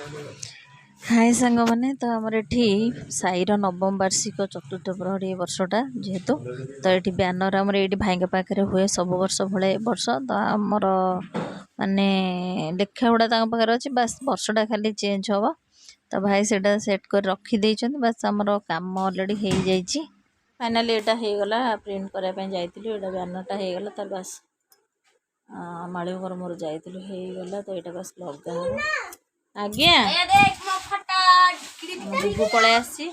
हाय सांग मैंने तो आमर एठी साईर नवम वार्षिक चतुर्थ प्रहरी वर्षटा जेहेतु तो ये ब्यानर आमर ये भाई पाखे हुए सब वर्ष भाई वर्ष तो आमर माने लेखा गुड़ा पाखे अच्छे बास वर्षटा खाली चेंज हम तो भाई से सेट कर रखीदे बास आमर कम अलरेडी हो जाइए फाइनाली यहाँ हो गला प्रिंट करने जाइलु यहाँ ब्यानरटा हो गला तर बास माड़ीकर मोर जाइलु तो यहाँ बास लगा आज्ञा बुगु पलि आसी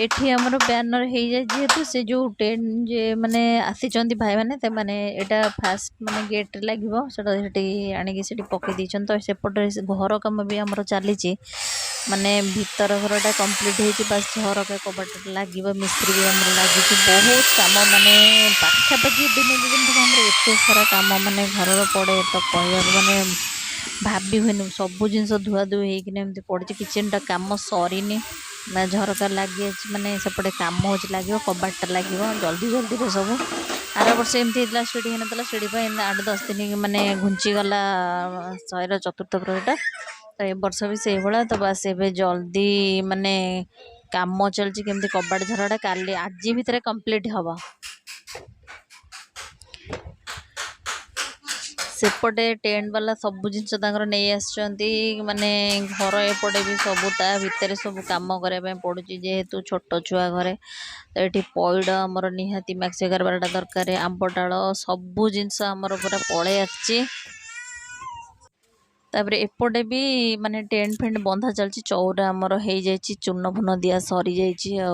एठी हमर बैनर हो जाए जेहेतु से जो टेन जे माने आसी भाई माने माने एटा फास्ट माने गेट लगे से आणिकी से पकई दीचन तो सेपटे घर कम भी आमर चली माने भीतर घरटा कंप्लीट हो बस झरका कबाट लगे मिस्त्री भी आमर लगी बहुत कम माने पाखापाखि दिन दिन तक एत सारा कम माने घर पड़े तो कह माने भाभी हुए सबू जिन धुआ धुई होमती पड़ी किचेनटा कम सरीनी ना झरका लगे माने सेपटे कम हो लगे कबाटा लगे जल्दी जल्दी सब आर वर्ष एमती सीढ़ी होता सीढ़ी 8-10 दिन माने घुंचीगला शहर चतुर्थ प्रहरीटा तो ये वर्ष भी से भाया तो बस ए जल्दी माने कम चलती केमती कबाट झरटा काली आज भितर कंप्लीट हम सेपटे टेंट वाला सबू जिनस नहीं माने घर एपटे भी सब भितर सब कम करने पड़ू जेहेतु छोट छुआ घरे तो ये पैड आमर निहाती मैक्स 11-12टा दरकार आंब डाल सबू जिनस आमर पूरा पलि आसी तापर एपटे भी माने टेंट फेंट बंधा चलती चौरा आमर हो जाए चून फून दिया सरी जाइए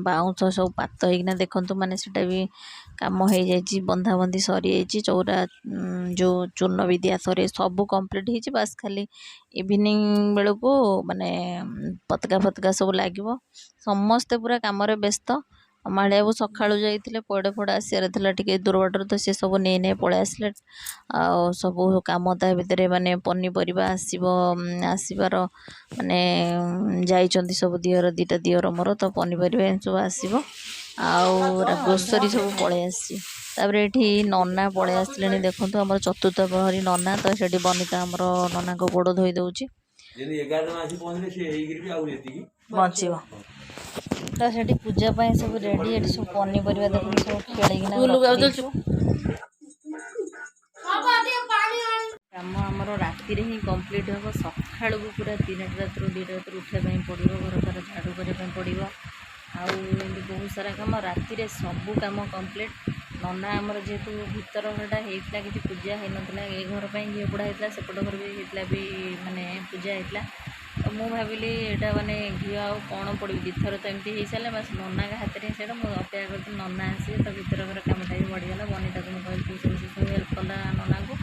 बाउंस सब पात होना देखु माने सेटा भी काम हो जाए बंधा बंधी सरी जाइए चौरा जो चून भी दिया सरी सब कंप्लीट हो बास खाली इवनिंग बेलू को माने पतका फतका सब लगे समस्ते पूरा कम व्यस्त माड़िया बाबू सका जाइए पड़ फड़ आसार टे दूर बाटर तो सी सब नहीं पलि आसले सब कम ता भितर माने पनीपरिया आसबार माने जाइंट सब दियर 2टा दियर मोर तो पनीपरिया सब आसो ग्रोसरी सब पलि आसपर ये नना पलि आसले देखो आम चतुर्थ प्रहरी नना तो से बनिता आम नना को गोड़ धोई दौर बचव तो से पूजा सब रेडी ये सब पनीपरिया देखो सब खेल कम आमर राति ही कंप्लीट हम सका पूरा 3टा रात 2टा रात उठाई पड़ो घर द्वार झाड़ू करने पड़ो आमती बहुत सारा कम राति सबू कम कंप्लीट नना आमर जेहेतु भीतर घरटा होता कि पूजा हो ना ये घर पर घी पोड़ा होता सेपट घर भी होता भी माने पूजा होता तो मुझे भाविली यहाँ माने घी आ कौन पड़ी दीथर तो एमती हो सारे बस नना का हाथ में मुझे अपेक्षा कर नना आसे तो भीतर घर कमटा भी बढ़ीगला बनीता को मुझे सब हेल्प कला नना को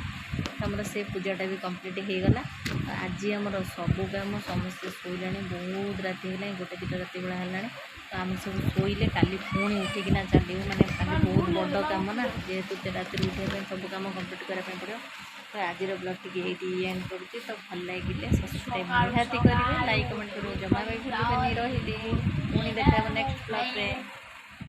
आमर से पूजाटा भी कंप्लीट हो गला आज आमर सबू कम समस्ते शोला बहुत राति है 1-2 राति बेला है तो आम सब शोले काली पुणी उठिकिना चलो मैंने खाली बहुत बड़ कम ना जेहेतु राति उठाई सब कम कंप्लीट करने पड़ो तो आज ब्लॉग टी एंड करुँची तो भल लगे सब्सक्राइब निहाती करेंगे लाइक कमेंट करेंगे जमा भी भूल रही पुणी देखा नेक्स्ट ब्लॉग रे।